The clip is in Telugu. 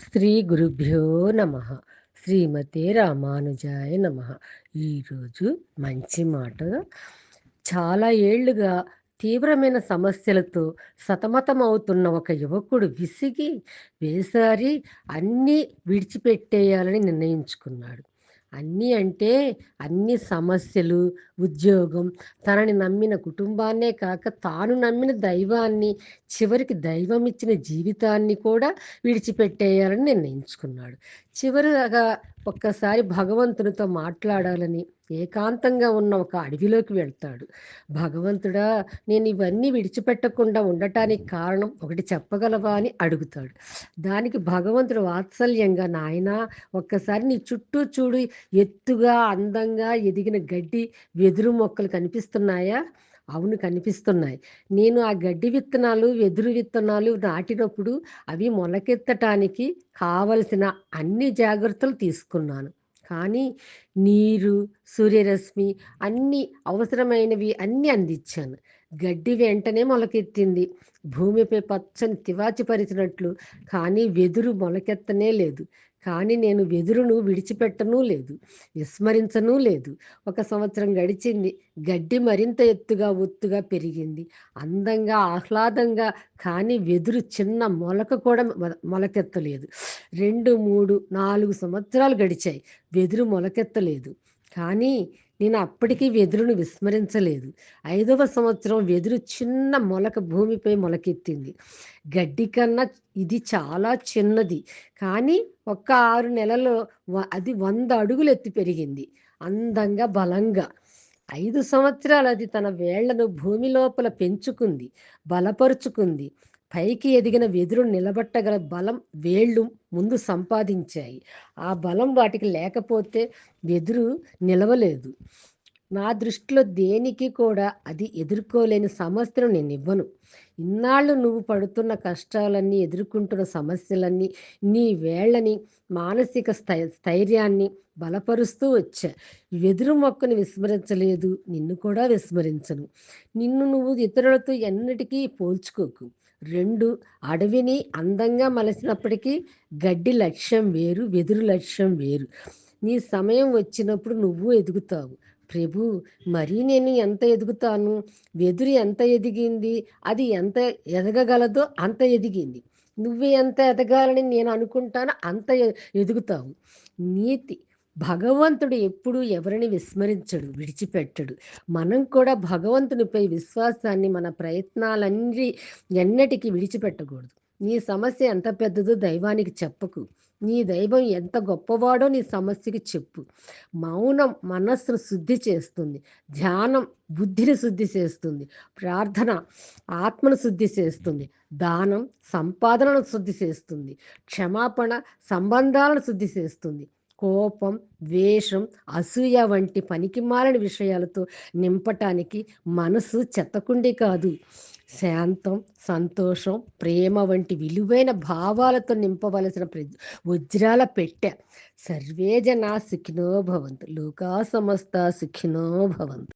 శ్రీ గురుభ్యో నమ. శ్రీమతే రామానుజాయ నమ. ఈరోజు మంచి మాట. చాలా ఏళ్లుగా తీవ్రమైన సమస్యలతో సతమతమవుతున్న ఒక యువకుడు విసిగి వేసారి అన్నీ విడిచిపెట్టేయాలని నిర్ణయించుకున్నాడు. అన్నీ అంటే అన్ని సమస్యలు, ఉద్యోగం, తనని నమ్మిన కుటుంబాన్నే కాక తాను నమ్మిన దైవాన్ని, చివరికి దైవం ఇచ్చిన జీవితాన్ని కూడా విడిచిపెట్టేయాలని నిర్ణయించుకున్నాడు. చివరగా ఒక్కసారి భగవంతునితో మాట్లాడాలని ఏకాంతంగా ఉన్న ఒక అడవిలోకి వెళ్తాడు. భగవంతుడా, నేను ఇవన్నీ విడిచిపెట్టకుండా ఉండటానికి కారణం ఒకటి చెప్పగలవా అని అడుగుతాడు. దానికి భగవంతుడు వాత్సల్యంగా, నాయనా ఒక్కసారి నీ చుట్టూ చూడు, ఎత్తుగా అందంగా ఎదిగిన గడ్డి, వెదురు మొక్కలు కనిపిస్తున్నాయా? అవును, కనిపిస్తున్నాయి. నేను ఆ గడ్డి విత్తనాలు, వెదురు విత్తనాలు నాటినప్పుడు అవి మొలకెత్తటానికి కావలసిన అన్ని జాగ్రత్తలు తీసుకున్నాను. కానీ నీరు, సూర్యరశ్మి అన్నీ అవసరమైనవి అన్నీ అందించాను. గడ్డి వెంటనే మొలకెత్తింది, భూమిపై పచ్చని తివాచి పరిచినట్లు. కానీ వెదురు మొలకెత్తనే లేదు. కానీ నేను వెదురును విడిచిపెట్టనూ లేదు, విస్మరించనూ లేదు. 1 సంవత్సరం గడిచింది. గడ్డి మరింత ఎత్తుగా, ఒత్తుగా పెరిగింది, అందంగా, ఆహ్లాదంగా. కానీ వెదురు చిన్న మొలక కూడా మొలకెత్తలేదు. 2, 3, 4 సంవత్సరాలు గడిచాయి. వెదురు మొలకెత్తలేదు. కానీ నేను అప్పటికీ వెదురును విస్మరించలేదు. 5వ సంవత్సరం వెదురు చిన్న మొలక భూమిపై మొలకెత్తింది. గడ్డి కన్నా ఇది చాలా చిన్నది. కానీ ఒక్క 6 నెలల్లో అది 100 అడుగులు ఎత్తు పెరిగింది, అందంగా, బలంగా. 5 సంవత్సరాలు అది తన వేళ్లను భూమి లోపల పెంచుకుంది, బలపరుచుకుంది. పైకి ఎదిగిన వెదురు నిలబట్టగల బలం వేళ్ళు ముందు సంపాదించాయి. ఆ బలం వాటికి లేకపోతే వెదురు నిలవలేదు. నా దృష్టిలో దేనికి కూడా అది ఎదుర్కోలేని సమస్యను నేను ఇవ్వను. ఇన్నాళ్ళు నువ్వు పడుతున్న కష్టాలన్నీ, ఎదుర్కొంటున్న సమస్యలన్నీ నీ వేళ్ళని, మానసిక స్థైర్యాన్ని బలపరుస్తూ వచ్చా. వెదురు మొక్కను విస్మరించలేదు, నిన్ను కూడా విస్మరించను. నిన్ను నువ్వు ఇతరులతో ఎన్నటికీ పోల్చుకోకు. 2, అడవిని అందంగా మలసినప్పటికీ గడ్డి లక్ష్యం వేరు, వెదురు లక్ష్యం వేరు. నీ సమయం వచ్చినప్పుడు నువ్వు ఎదుగుతావు. ప్రభు, మరీ నేను ఎంత ఎదుగుతాను? వెదురు ఎంత ఎదిగింది, అది ఎంత ఎదగగలదో అంత ఎదిగింది. నువ్వు ఎంత ఎదగాలని నేను అనుకుంటానో అంత ఎదుగుతావు. నీతి. భగవంతుడు ఎప్పుడూ ఎవరిని విస్మరించడు, విడిచిపెట్టడు. మనం కూడా భగవంతునిపై విశ్వాసాన్ని, మన ప్రయత్నాలన్నీ ఎన్నటికీ విడిచిపెట్టకూడదు. నీ సమస్య ఎంత పెద్దదో దైవానికి చెప్పకు. నీ దైవం ఎంత గొప్పవాడో నీ సమస్యకి చెప్పు. మౌనం మనస్సును శుద్ధి చేస్తుంది. ధ్యానం బుద్ధిని శుద్ధి చేస్తుంది. ప్రార్థన ఆత్మను శుద్ధి చేస్తుంది. దానం సంపాదనను శుద్ధి చేస్తుంది. క్షమాపణ సంబంధాలను శుద్ధి చేస్తుంది. కోపం, ద్వేషం, అసూయ వంటి పనికిమాలిన విషయాలతో నింపటానికి మనసు చెత్తకుండి కాదు. శాంతం, సంతోషం, ప్రేమ వంటి విలువైన భావాలతో నింపవలసిన వజ్రాల పెట్టె. సర్వే జనా సుఖినో భవంతు. లోకా సమస్త సుఖినో భవంతు.